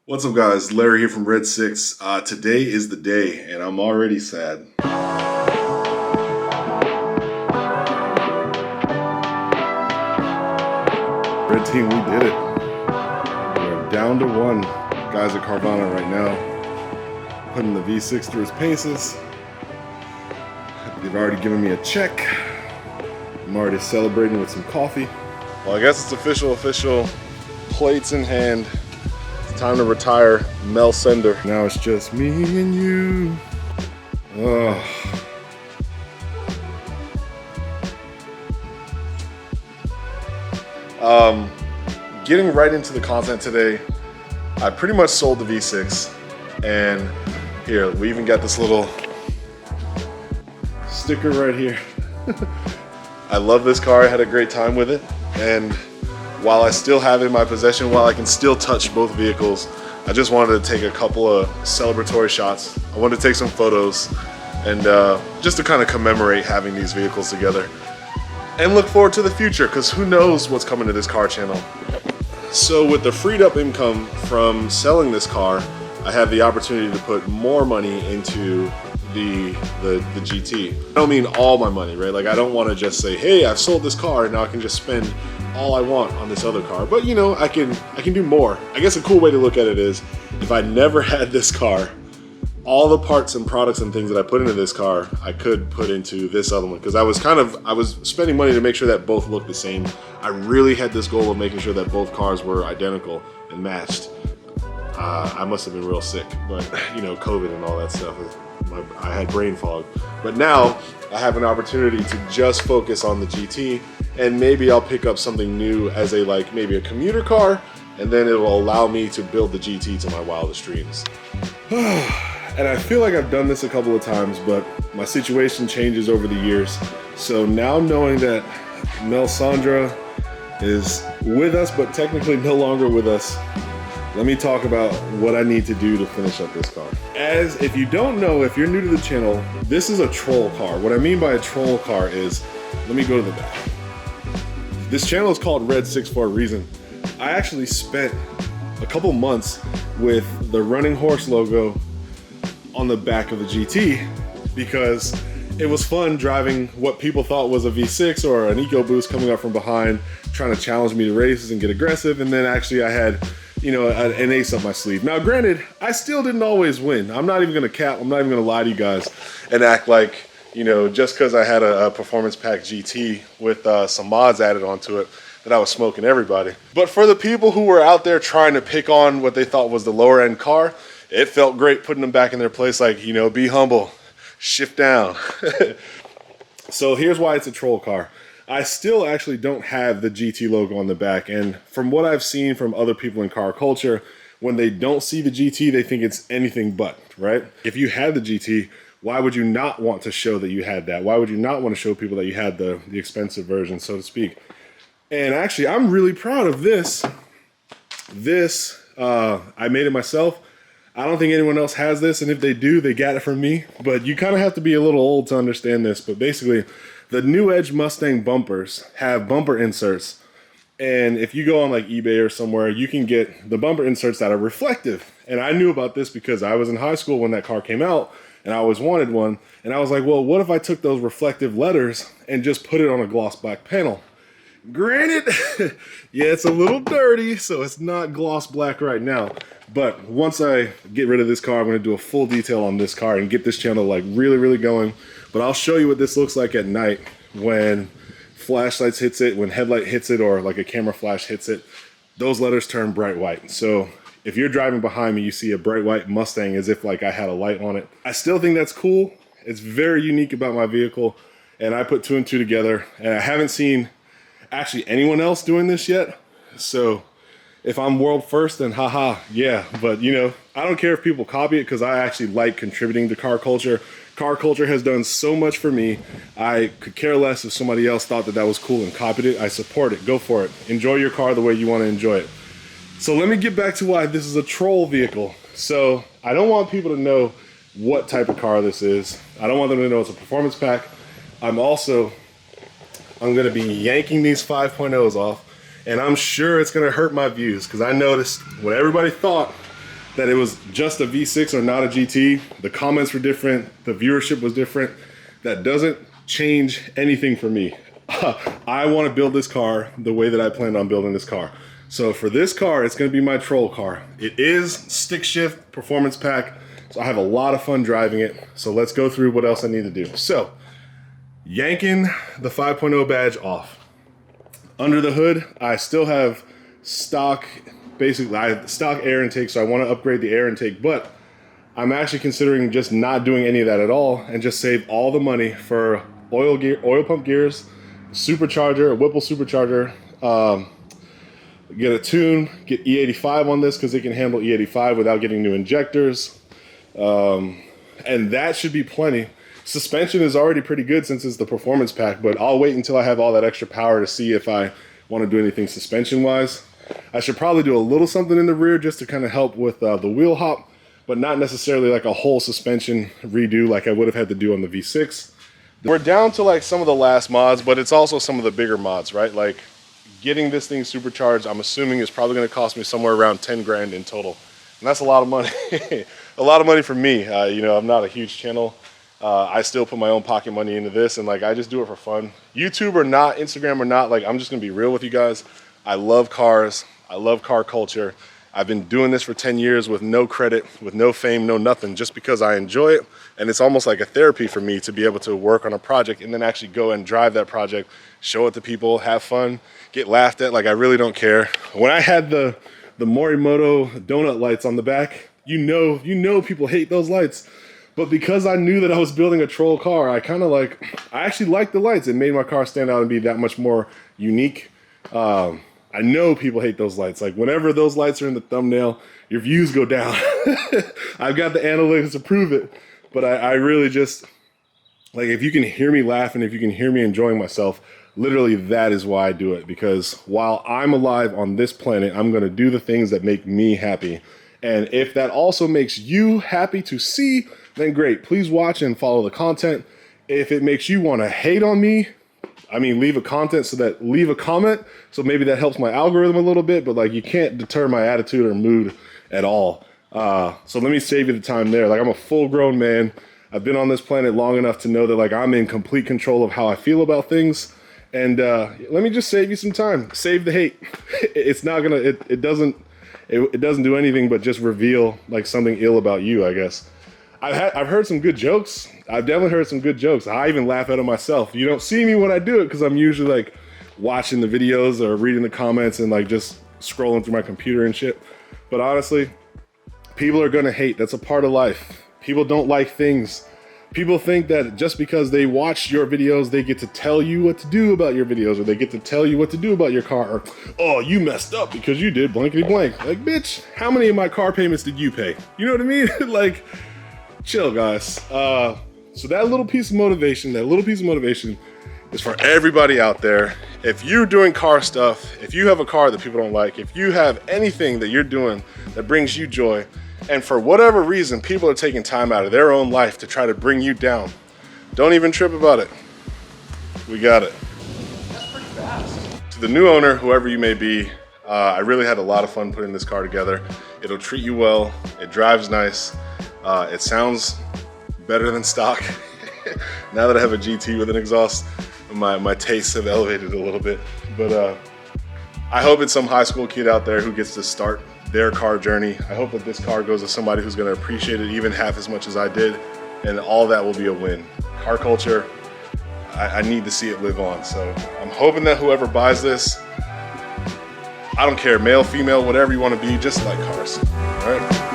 What's up, guys? Larry here from Red 6. Today is the day, and I'm already sad. Red team, we did it. We're down to one. Guys at Carvana right now, putting the V6 through his paces. They've already given me a check. I'm already celebrating with some coffee. Well, I guess it's official. Plates in hand. Time to retire Mel Sender. Now it's just me and you. Getting right into the content today, I pretty much sold the V6. And here, we even got this little sticker right here. I love this car, I had a great time with it. And while I still have it in my possession, while I can still touch both vehicles, I just wanted to take a couple of celebratory shots. I wanted to take some photos and just to kind of commemorate having these vehicles together and look forward to the future, because who knows what's coming to this car channel. So with the freed up income from selling this car, I have the opportunity to put more money into the GT. I don't mean all my money, right? Like, I don't want to just say, hey, I've sold this car and now I can just spend all I want on this other car. But you know, I can do more. I guess a cool way to look at it is, if I never had this car, all the parts and products and things that I put into this car, I could put into this other one, because I was spending money to make sure that both looked the same. I really had this goal of making sure that both cars were identical and matched. I must have been real sick, but you know, COVID and all that stuff. I had brain fog. But now I have an opportunity to just focus on the GT, and maybe I'll pick up something new as maybe a commuter car, and then it will allow me to build the GT to my wildest dreams. And I feel like I've done this a couple of times, but my situation changes over the years. So now, knowing that Melsandra is with us, but technically no longer with us, let me talk about what I need to do to finish up this car. As if you don't know, if you're new to the channel, this is a troll car. What I mean by a troll car is, let me go to the back. This channel is called Red 6 for a reason. I actually spent a couple months with the Running Horse logo on the back of the GT because it was fun driving what people thought was a V6 or an EcoBoost coming up from behind, trying to challenge me to races and get aggressive. And then actually I had, you know, an ace up my sleeve. Now, granted, I still didn't always win. I'm not even gonna cap, I'm not even gonna lie to you guys and act like, you know, just because I had a performance pack GT with some mods added onto it, that I was smoking everybody. But for the people who were out there trying to pick on what they thought was the lower end car, it felt great putting them back in their place, like, you know, be humble, shift down. So here's why it's a troll car. I still actually don't have the GT logo on the back, and from what I've seen from other people in car culture, when they don't see the GT, they think it's anything but, right? If you had the GT, why would you not want to show that you had that? Why would you not want to show people that you had the expensive version, so to speak? And actually, I'm really proud of this. I made it myself. I don't think anyone else has this, and if they do, they got it from me. But you kind of have to be a little old to understand this. But basically, the New Edge Mustang bumpers have bumper inserts. And if you go on like eBay or somewhere, you can get the bumper inserts that are reflective. And I knew about this because I was in high school when that car came out, and I always wanted one. And I was like, well, what if I took those reflective letters and just put it on a gloss black panel? Granted, yeah, it's a little dirty, so it's not gloss black right now. But once I get rid of this car, I'm going to do a full detail on this car and get this channel like really going. But I'll show you what this looks like at night when flashlights hits it, when headlight hits it, or like a camera flash hits it. Those letters turn bright white. So if you're driving behind me, you see a bright white Mustang as if like I had a light on it. I still think that's cool. It's very unique about my vehicle, and I put two and two together, and I haven't seen actually anyone else doing this yet. So if I'm world first, then haha, yeah. But you know, I don't care if people copy it, because I actually like contributing to car culture. Car culture has done so much for me. I could care less if somebody else thought that that was cool and copied it. I support it. Go for it. Enjoy your car the way you want to enjoy it. So let me get back to why this is a troll vehicle. So I don't want people to know what type of car this is. I don't want them to know it's a performance pack. I'm going to be yanking these 5.0s off, and I'm sure it's going to hurt my views, because I noticed what everybody thought that it was just a V6 or not a GT. The comments were different, the viewership was different. That doesn't change anything for me. I want to build this car the way that I planned on building this car. So for this car, it's going to be my troll car. It is stick shift performance pack, so I have a lot of fun driving it. So let's go through what else I need to do. So yanking the 5.0 badge off. Under the hood, I still have stock, basically I have stock air intake, so I want to upgrade the air intake, but I'm actually considering just not doing any of that at all and just save all the money for oil pump gears, supercharger, a Whipple supercharger, get a tune, get E85 on this because it can handle E85 without getting new injectors, and that should be plenty. Suspension is already pretty good since it's the performance pack, but I'll wait until I have all that extra power to see if I want to do anything suspension wise. I should probably do a little something in the rear just to kind of help with the wheel hop, but not necessarily like a whole suspension redo like I would have had to do on the V6. We're down to like some of the last mods, but it's also some of the bigger mods, right? Like getting this thing supercharged, I'm assuming is probably going to cost me somewhere around 10 grand in total. And that's a lot of money. A lot of money for me. You know, I'm not a huge channel. I still put my own pocket money into this, and like I just do it for fun. YouTube or not, Instagram or not, like I'm just gonna be real with you guys. I love cars. I love car culture. I've been doing this for 10 years with no credit, with no fame, no nothing, just because I enjoy it. And it's almost like a therapy for me to be able to work on a project and then actually go and drive that project, show it to people, have fun, get laughed at. Like I really don't care. When I had the Morimoto donut lights on the back, you know people hate those lights. But because I knew that I was building a troll car, I actually liked the lights. It made my car stand out and be that much more unique. I know people hate those lights. Like whenever those lights are in the thumbnail, your views go down. I've got the analytics to prove it. But I really just, like if you can hear me laughing, if you can hear me enjoying myself, literally that is why I do it. Because while I'm alive on this planet, I'm gonna do the things that make me happy. And if that also makes you happy to see, then great. Please watch and follow the content. If it makes you want to hate on me, I mean, leave a comment so maybe that helps my algorithm a little bit, but like you can't deter my attitude or mood at all. So let me save you the time there. Like I'm a full grown man. I've been on this planet long enough to know that like I'm in complete control of how I feel about things. And let me just save you some time. Save the hate. It's not gonna, it doesn't do anything but just reveal like something ill about you, I guess. I've heard some good jokes. I've definitely heard some good jokes. I even laugh at them myself. You don't see me when I do it because I'm usually like watching the videos or reading the comments and like just scrolling through my computer and shit. But honestly, people are gonna hate. That's a part of life. People don't like things. People think that just because they watch your videos, they get to tell you what to do about your videos, or they get to tell you what to do about your car, or, oh, you messed up because you did blankety blank. Like, bitch, how many of my car payments did you pay? You know what I mean? Like, chill, guys. So that little piece of motivation is for everybody out there. If you're doing car stuff, if you have a car that people don't like, if you have anything that you're doing that brings you joy, and for whatever reason, people are taking time out of their own life to try to bring you down, don't even trip about it. We got it. That's pretty fast. To the new owner, whoever you may be, I really had a lot of fun putting this car together. It'll treat you well. It drives nice. It sounds better than stock. Now that I have a GT with an exhaust, my tastes have elevated a little bit. But I hope it's some high school kid out there who gets to start their car journey. I hope that this car goes to somebody who's gonna appreciate it even half as much as I did, and all that will be a win. Car culture, I need to see it live on. So I'm hoping that whoever buys this, I don't care, male, female, whatever you wanna be, just like cars, all right?